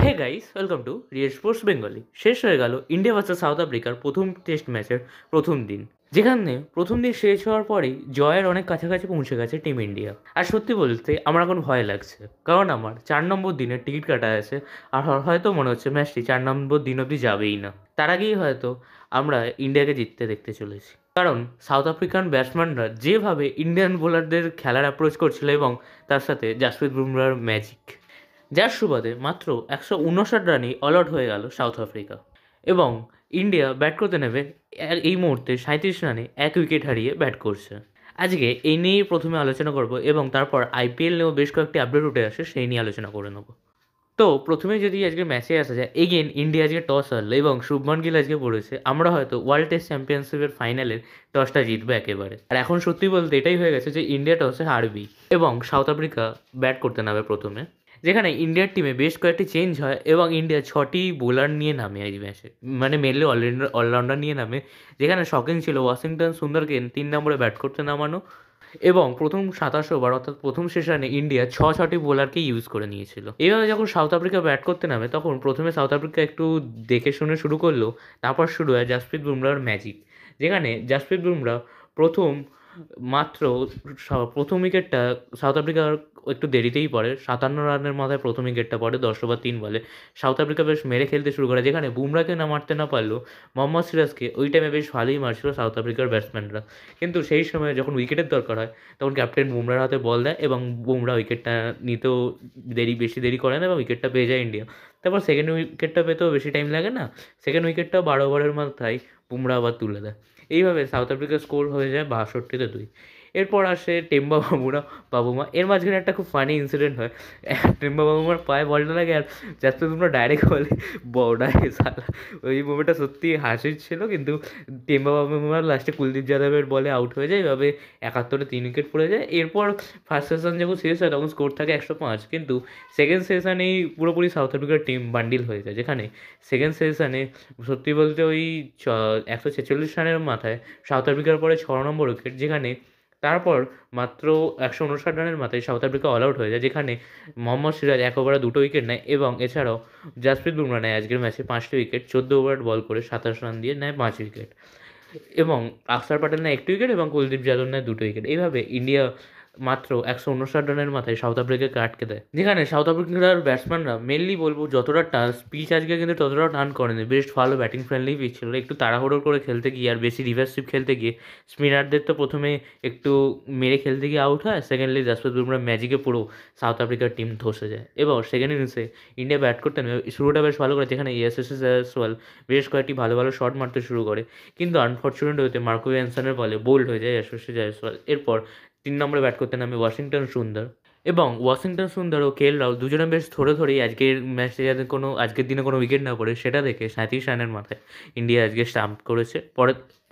Hey guys, welcome to Real Sports Bengali. শেষ হয়ে গেল ইন্ডিয়া ভার্সেস সাউথ আফ্রিকার প্রথম টেস্ট ম্যাচের প্রথম দিন, যেখানে প্রথম দিন শেষ হওয়ার পরেই জয়ের অনেক কাছাকাছি পৌঁছে গেছে টিম ইন্ডিয়া। আর সত্যি বলতে আমার এখন ভয় লাগছে, কারণ আমার 4 নম্বর দিনের টিকিট কাটা আছে। আর হয়তো মনে হচ্ছে ম্যাচটি 4 নম্বর দিন অবধি যাবেই না। তার আগেই হয়তো আমরা ইন্ডিয়াকে জিততে দেখতে চলেছি, কারণ সাউথ আফ্রিকান ব্যাটসম্যানরা যেভাবে ইন্ডিয়ান বোলারদের খেলার অ্যাপ্রোচ করছিল এবং তার সাথে জাসপ্রীত বুমরাহর ম্যাজিক, যার সুবাদে মাত্র 159 রানেই অল আউট হয়ে গেল সাউথ আফ্রিকা। এবং ইন্ডিয়া ব্যাট করতে নেবে এই মুহূর্তে 37 রানে 1 উইকেট হারিয়ে ব্যাট করছে। আজকে এই নিয়েই প্রথমে আলোচনা করব এবং তারপর আইপিএল নিয়েও বেশ কয়েকটি আপডেট উঠে আসে, সেই নিয়ে আলোচনা করে নেব। তো প্রথমে যদি আজকে ম্যাচে আসা যায়, এগেন ইন্ডিয়া আজকে টস হারলো এবং শুভমান গিল আজকে পড়েছে আমরা হয়তো ওয়ার্ল্ড টেস্ট চ্যাম্পিয়নশিপের ফাইনালের টসটা জিতবে একেবারে। আর এখন সত্যি বলতে এটাই হয়ে গেছে যে ইন্ডিয়া টসে হারবেই এবং সাউথ আফ্রিকা ব্যাট করতে নামে প্রথমে, যেখানে ইন্ডিয়ার টিমে বেশ কয়েকটি চেঞ্জ হয় এবং ইন্ডিয়া 6টি বোলার নিয়ে নামে এই ম্যাচে, মানে মেনলি অলরাউন্ডার নিয়ে নামে। যেখানে শকিং ছিল ওয়াশিংটন সুন্দরকে 3 নম্বরে ব্যাট করতে নামানো এবং প্রথম 27 ওভার অর্থাৎ প্রথম সেশনে ইন্ডিয়া 6টি বোলারকে ইউজ করে নিয়েছিল। এইভাবে যখন সাউথ আফ্রিকা ব্যাট করতে নামে তখন প্রথমে সাউথ আফ্রিকা একটু দেখে শুনে শুরু করলো, তারপর শুরু হয় জাসপ্রীত বুমরাহর ম্যাজিক। যেখানে জাসপ্রীত বুমরাহ প্রথম মাত্র প্রথম উইকেটটা সাউথ আফ্রিকার একটু দেরিতেই পড়ে, 57 রানের মাথায় প্রথম উইকেটটা পড়ে 10 ওভার 3 বলে। সাউথ আফ্রিকা বেশ মেরে খেলতে শুরু করে, যেখানে বুমরাকে না মারতে না পারলেও মোহাম্মদ সিরাজকে ওই টাইমে বেশ ভালোই মারছিল সাউথ আফ্রিকার ব্যাটসম্যানরা। কিন্তু সেই সময় যখন উইকেটের দরকার হয় তখন ক্যাপ্টেন বুমরার হাতে বল দেয় এবং বুমরা উইকেটটা নিতেও বেশি দেরি করে না এবং উইকেটটা পেয়ে যায় ইন্ডিয়া। তারপর সেকেন্ড উইকেটটা পেতেও বেশি টাইম লাগে না, সেকেন্ড উইকেটটাও 12 ওভারের মাথায় বুমরা আবার তুলে দেয়। এইভাবে সাউথ আফ্রিকার স্কোর হয়ে যায় 62-2। এরপর আসে টেম্বা বাবুমা। এর মাঝখানে একটা খুব ফানি ইনসিডেন্ট হয়, টেম্বা বাবুমার পায়ে বলটা লাগে আর যাতে তোমরা ডাইরেক্ট বলে বর্ডারে সালা। ওই মুভিটা সত্যি হাসির ছিল, কিন্তু টেম্বা বাবুমার লাস্টে কুলদীপ যাদবের বলে আউট হয়ে যায়। এভাবে 71-এ 3 উইকেট পড়ে যায়। এরপর ফার্স্ট সেশন যখন শেষ হয় তখন স্কোর থাকে 105, কিন্তু সেকেন্ড সেশনেই পুরোপুরি সাউথ আফ্রিকার টিম বান্ডিল হয়ে যায়। যেখানে সেকেন্ড সেশনে সত্যি বলতে ওই 146 রানের মাথায় সাউথ আফ্রিকার পরে 6 নম্বর উইকেট, যেখানে তারপর মাত্র 159 রানের মাথায় সাউথ আফ্রিকা অল আউট হয়ে যায়। যেখানে মোহাম্মদ সিরাজ 1 ওভারে 2 উইকেট নেয় এবং এছাড়াও জাসপ্রীত বুমরাহ নেয় আজকের ম্যাচে 5টি উইকেট, 14 ওভার বল করে 27 রান দিয়ে নেয় 5 উইকেট এবং আকসার প্যাটেল নেয় 1টি উইকেট এবং কুলদীপ যাদব নেয় 2টি উইকেট। এইভাবে ইন্ডিয়া মাত্র 159 রানের মাথায় সাউথ আফ্রিকাকে আটকে দেয়। যেখানে সাউথ আফ্রিকার ব্যাটসম্যানরা মেনলি বলবো যতটা পিচ আজকে কিন্তু ততটা টান করেনি, বেশ ভালো ব্যাটিং ফ্রেন্ডলি পিচ ছিল। একটু তাড়াহুড়ো করে খেলতে গিয়ে আর বেশি রিভার্সিভ খেলতে গিয়ে স্পিনারদের তো প্রথমে একটু মেরে খেলতে গিয়ে আউট হয়, সেকেন্ডলি জাসপ্রীত বুমরাহ ম্যাজিকে পুরো সাউথ আফ্রিকার টিম ধসে যায়। এবং সেকেন্ড ইনিংসে ইন্ডিয়া ব্যাট করতে নেমে শুরুটা বেশ ভালো করে, যেখানে এসএসসি জয়সওয়াল বেশ কয়েকটি ভালো ভালো শট মারতে শুরু করে, কিন্তু আনফর্চুনেট হতে মার্কো অ্যানসনের বলে বোল্ড হয়ে যায় এসএসসি জয়সওয়াল। এরপর 3 নম্বরে ব্যাট করতে নামে ওয়াশিংটন সুন্দর এবং ওয়াশিংটন সুন্দর ও কেএল রাহুল দুজনে বেশ ধরেই আজকের ম্যাচে যাতে আজকের দিনে কোনো উইকেট না পড়ে সেটা দেখে 37 রানের মাথায় ইন্ডিয়া আজকে স্টাম্প করেছে।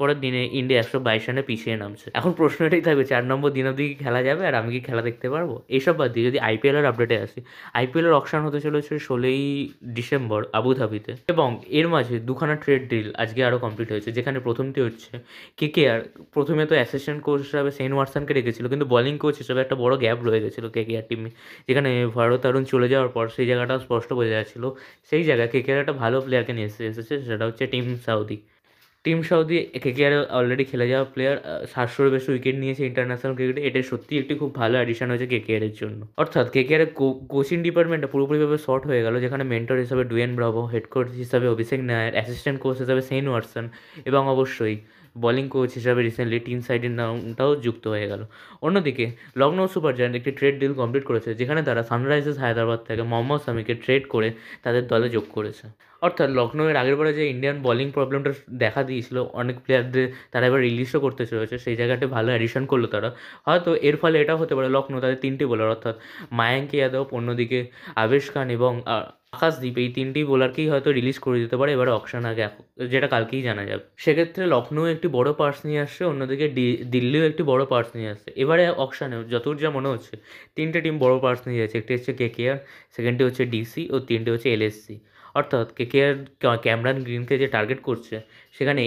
পরের দিনে ইন্ডিয়া 122 রানে পিছিয়ে নামছে। এখন প্রশ্ন এটাই থাকবে, 4 নম্বর দিন অবধি কি খেলা যাবে আর আমি কি খেলা দেখতে পারবো? এইসব বাদ দিয়ে যদি আইপিএলের আপডেটে আসি, আইপিএলের অকশন হতে চলেছে 16ই ডিসেম্বর আবুধাবিতে এবং এর মাঝে দুখানা ট্রেড ডিল আজকে আরও কমপ্লিট হয়েছে। যেখানে প্রথমটি হচ্ছে কেকেআর প্রথমে তো অ্যাসিস্ট্যান্ট কোচ হিসাবে শেন ওয়াটসনকে রেখেছিল, কিন্তু বোলিং কোচ হিসাবে একটা বড় গ্যাপ রয়ে গেছিলো কেকেআর টিমে। যেখানে ভারত অরুণ চলে যাওয়ার পর সেই জায়গাটা স্পষ্ট বোঝা যাচ্ছিলো, সেই জায়গায় কেকেআর একটা ভালো প্লেয়ারকে নিয়ে এসেছে, সেটা হচ্ছে টিম সাউদি। কেকেআর অলরেডি খেলে যাওয়া প্লেয়ার, 700-এর বেশি উইকেট নিয়েছে ইন্টারন্যাশনাল ক্রিকেটে। এটা সত্যি একটি খুব ভালো অ্যাডিশন হয়েছে কেকেআরের জন্য। অর্থাৎ কেকেআরের কোচিং ডিপার্টমেন্টটা পুরোপুরিভাবে শর্ট হয়ে গেল, যেখানে মেন্টর হিসাবে ডুয়েন ব্রাভো, হেড কোচ হিসাবে অভিষেক নায়ার, অ্যাসিস্ট্যান্ট কোচ হিসাবে শেন ওয়াটসন এবং অবশ্যই বোলিং কোচ হিসাবে রিসেন্টলি টিম সাইডের নামটাও যুক্ত হয়ে গেল। অন্যদিকে লখনৌ সুপার জায়ান্ট একটি ট্রেড ডিল কমপ্লিট করেছে, যেখানে তারা সানরাইজার্স হায়দ্রাবাদ থেকে মোহাম্মদ শামিকে ট্রেড করে তাদের দলে যোগ করেছে। অর্থাৎ লখনৌয়ের আগের বারে যে ইন্ডিয়ান বোলিং প্রবলেমটা দেখা দিয়েছিল অনেক প্লেয়ারদের, তারা এবার রিলিজও করতে চলেছে, সেই জায়গাটা ভালো অ্যাডিশন করলো তারা। হয়তো এর ফলে এটাও হতে পারে লখনৌ তাদের 3টি বোলার অর্থাৎ মায়াঙ্ক যাদব, অন্যদিকে আবেশ খান এবং আকাশদীপ, এই 3টি বোলারকেই হয়তো রিলিজ করে দিতে পারে এবারে অকশন আগে, যেটা কালকেই জানা যাবে। সেক্ষেত্রে লখনৌ একটি বড় পার্স নিয়ে আসছে, অন্যদিকে দিল্লিও একটি বড় পার্স নিয়ে আসছে। এবারে অকশনে যতদূর যা মনে হচ্ছে 3টে টিম বড় পার্স নিয়ে যাচ্ছে। একটি হচ্ছে কেকেআর, সেকেন্ডটি হচ্ছে ডিসি ও 3টে হচ্ছে এলএসসি। অর্থাৎ কেকেআর ক্যামেরন গ্রিনকে যে টার্গেট করছে, সেখানে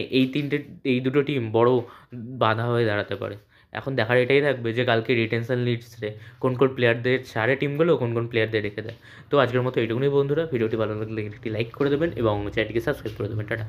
এই দুটো টিম বড় বাধা হয়ে দাঁড়াতে পারে। এখন দেখার এটাই থাকবে যে কালকে রিটেনশন লিস্টে কোন কোন প্লেয়ারদের ছাড়ে টিমগুলো, কোন কোন প্লেয়ারদের রেখে দেয়। তো আজকের মতো এইটুকুনি বন্ধুরা, ভিডিওটি ভালো লাগলে একটি লাইক করে দেবেন এবং চ্যানেলটিকে সাবস্ক্রাইব করে দেবেন। টাটা।